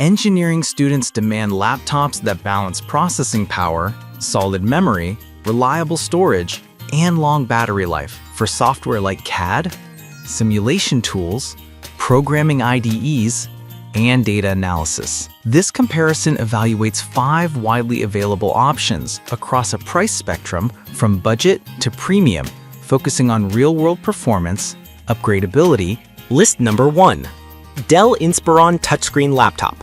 Engineering students demand laptops that balance processing power, solid memory, reliable storage, and long battery life for software like CAD, simulation tools, programming IDEs, and data analysis. This comparison evaluates 5 widely available options across a price spectrum from budget to premium, focusing on real-world performance, upgradability. List number 1. Dell Inspiron Touchscreen Laptop.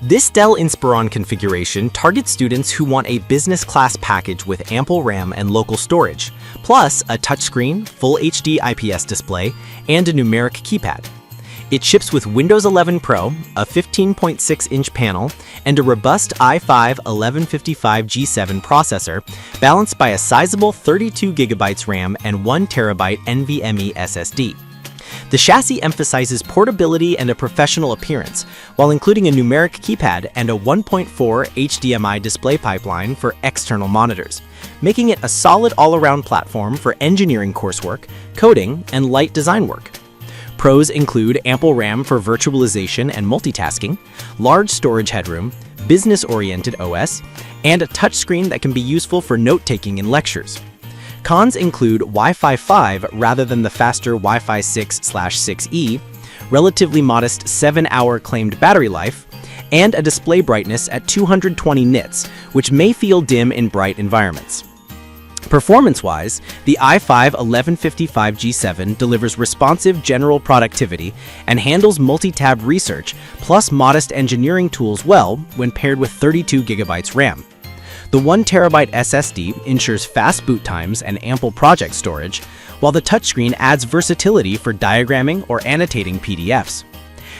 This Dell Inspiron configuration targets students who want a business class package with ample RAM and local storage, plus a touchscreen, full HD IPS display, and a numeric keypad. It ships with Windows 11 Pro, a 15.6-inch panel, and a robust i5-1155G7 processor, balanced by a sizable 32GB RAM and 1TB NVMe SSD. The chassis emphasizes portability and a professional appearance, while including a numeric keypad and a 1.4 HDMI display pipeline for external monitors, making it a solid all-around platform for engineering coursework, coding, and light design work. Pros include ample RAM for virtualization and multitasking, large storage headroom, business-oriented OS, and a touchscreen that can be useful for note-taking in lectures. Cons include Wi-Fi 5 rather than the faster Wi-Fi 6/6E, relatively modest 7-hour claimed battery life, and a display brightness at 220 nits, which may feel dim in bright environments. Performance-wise, the i5-1155G7 delivers responsive general productivity and handles multi-tab research, plus modest engineering tools well when paired with 32GB RAM. The 1TB SSD ensures fast boot times and ample project storage, while the touchscreen adds versatility for diagramming or annotating PDFs.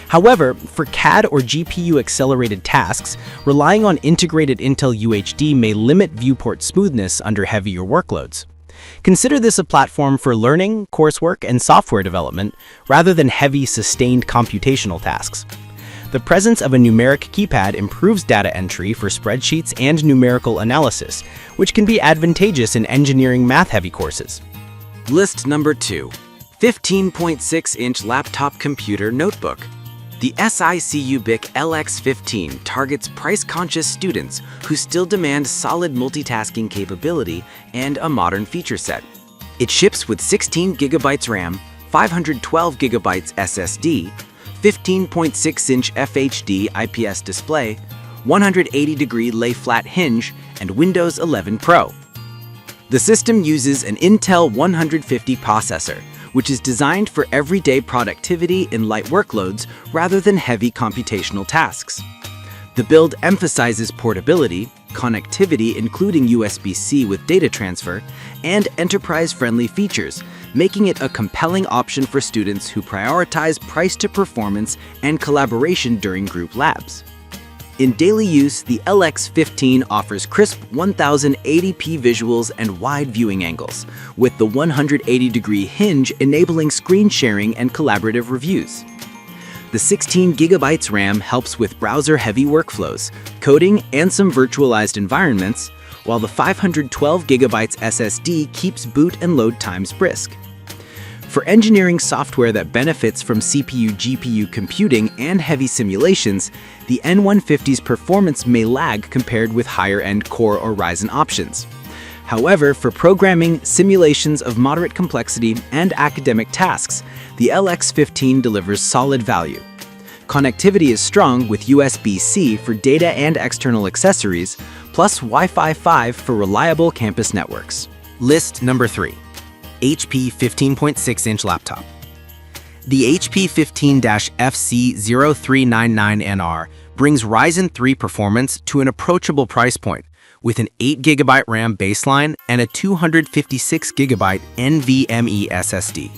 However, for CAD or GPU-accelerated tasks, relying on integrated Intel UHD may limit viewport smoothness under heavier workloads. Consider this a platform for learning, coursework, and software development, rather than heavy, sustained computational tasks. The presence of a numeric keypad improves data entry for spreadsheets and numerical analysis, which can be advantageous in engineering math-heavy courses. List number 2. 15.6-inch laptop computer notebook. The SICU BIC LX15 targets price-conscious students who still demand solid multitasking capability and a modern feature set. It ships with 16GB RAM, 512GB SSD, 15.6-inch FHD IPS display, 180-degree lay-flat hinge, and Windows 11 Pro. The system uses an Intel 150 processor, which is designed for everyday productivity in light workloads rather than heavy computational tasks. The build emphasizes portability, connectivity including USB-C with data transfer, and enterprise-friendly features, making it a compelling option for students who prioritize price to performance and collaboration during group labs. In daily use, the LX15 offers crisp 1080p visuals and wide viewing angles, with the 180-degree hinge enabling screen sharing and collaborative reviews. The 16GB RAM helps with browser-heavy workflows, coding, and some virtualized environments, while the 512GB SSD keeps boot and load times brisk. For engineering software that benefits from CPU-GPU computing and heavy simulations, the N150's performance may lag compared with higher-end Core or Ryzen options. However, for programming, simulations of moderate complexity, and academic tasks, the LX15 delivers solid value. Connectivity is strong with USB-C for data and external accessories, plus Wi-Fi 5 for reliable campus networks. List number 3. HP 15.6-inch laptop. The HP 15-FC0399NR brings Ryzen 3 performance to an approachable price point, with an 8GB RAM baseline and a 256GB NVMe SSD.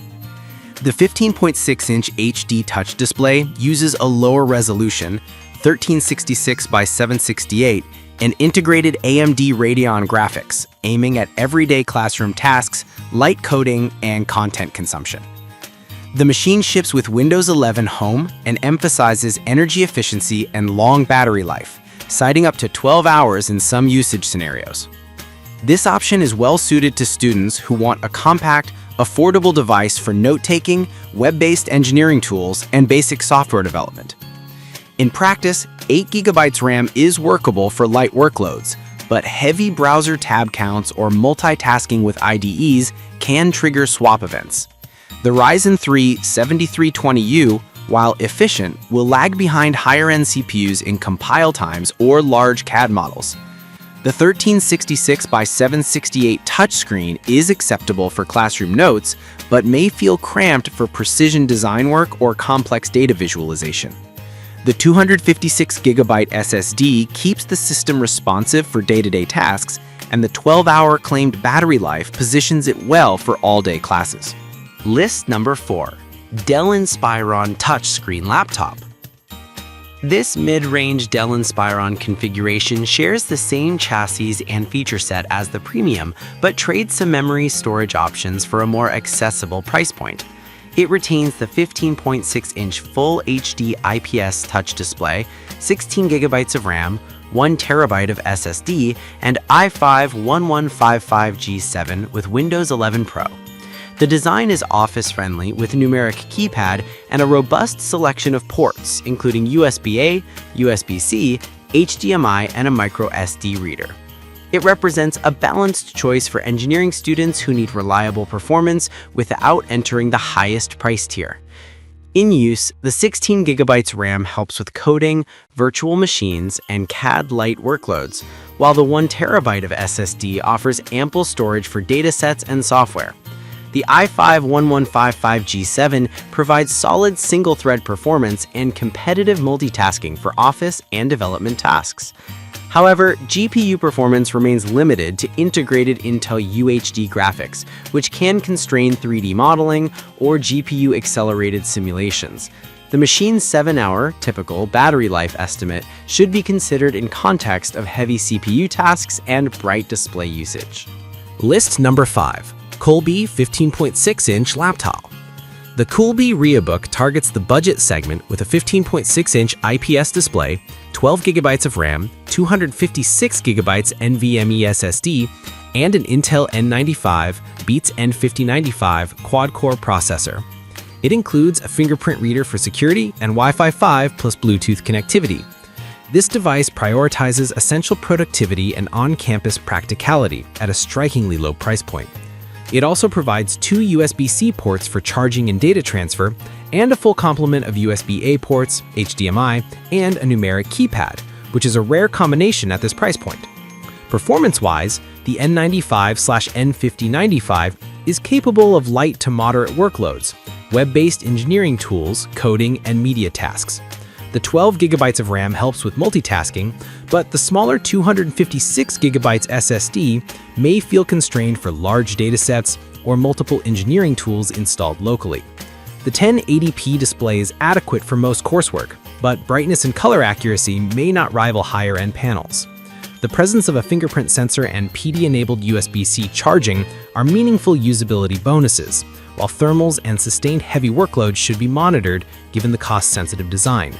The 15.6-inch HD touch display uses a lower resolution, 1366 by 768, and integrated AMD Radeon graphics, aiming at everyday classroom tasks, light coding, and content consumption. The machine ships with Windows 11 Home and emphasizes energy efficiency and long battery life, citing up to 12 hours in some usage scenarios. This option is well suited to students who want a compact, affordable device for note-taking, web-based engineering tools, and basic software development. In practice, 8 GB RAM is workable for light workloads, but heavy browser tab counts or multitasking with IDEs can trigger swap events. The Ryzen 3 7320U, while efficient, will lag behind higher-end CPUs in compile times or large CAD models. The 1366 by 768 touchscreen is acceptable for classroom notes, but may feel cramped for precision design work or complex data visualization. The 256 GB SSD keeps the system responsive for day-to-day tasks, and the 12-hour claimed battery life positions it well for all-day classes. List number 4. Dell Inspiron Touchscreen Laptop. This mid-range Dell Inspiron configuration shares the same chassis and feature set as the premium, but trades some memory storage options for a more accessible price point. It retains the 15.6-inch Full HD IPS touch display, 16 GB of RAM, 1 TB of SSD, and i5-1155G7 with Windows 11 Pro. The design is office-friendly with a numeric keypad and a robust selection of ports, including USB-A, USB-C, HDMI, and a micro SD reader. It represents a balanced choice for engineering students who need reliable performance without entering the highest price tier. In use, the 16 GB RAM helps with coding, virtual machines, and CAD light workloads, while the 1 TB of SSD offers ample storage for datasets and software. The i5-1155G7 provides solid single-thread performance and competitive multitasking for office and development tasks. However, GPU performance remains limited to integrated Intel UHD graphics, which can constrain 3D modeling or GPU-accelerated simulations. The machine's 7-hour typical battery life estimate should be considered in context of heavy CPU tasks and bright display usage. List number 5. Colby 15.6-inch Laptop. The Colby ReaBook targets the budget segment with a 15.6-inch IPS display, 12 GB of RAM, 256 GB NVMe SSD, and an Intel N95 Beats N5095 quad-core processor. It includes a fingerprint reader for security and Wi-Fi 5 plus Bluetooth connectivity. This device prioritizes essential productivity and on-campus practicality at a strikingly low price point. It also provides 2 USB-C ports for charging and data transfer, and a full complement of USB-A ports, HDMI, and a numeric keypad, which is a rare combination at this price point. Performance-wise, the N95/N5095 is capable of light to moderate workloads, web-based engineering tools, coding, and media tasks. The 12 GB of RAM helps with multitasking, but the smaller 256 GB SSD may feel constrained for large datasets or multiple engineering tools installed locally. The 1080p display is adequate for most coursework, but brightness and color accuracy may not rival higher-end panels. The presence of a fingerprint sensor and PD-enabled USB-C charging are meaningful usability bonuses, while thermals and sustained heavy workloads should be monitored given the cost-sensitive design.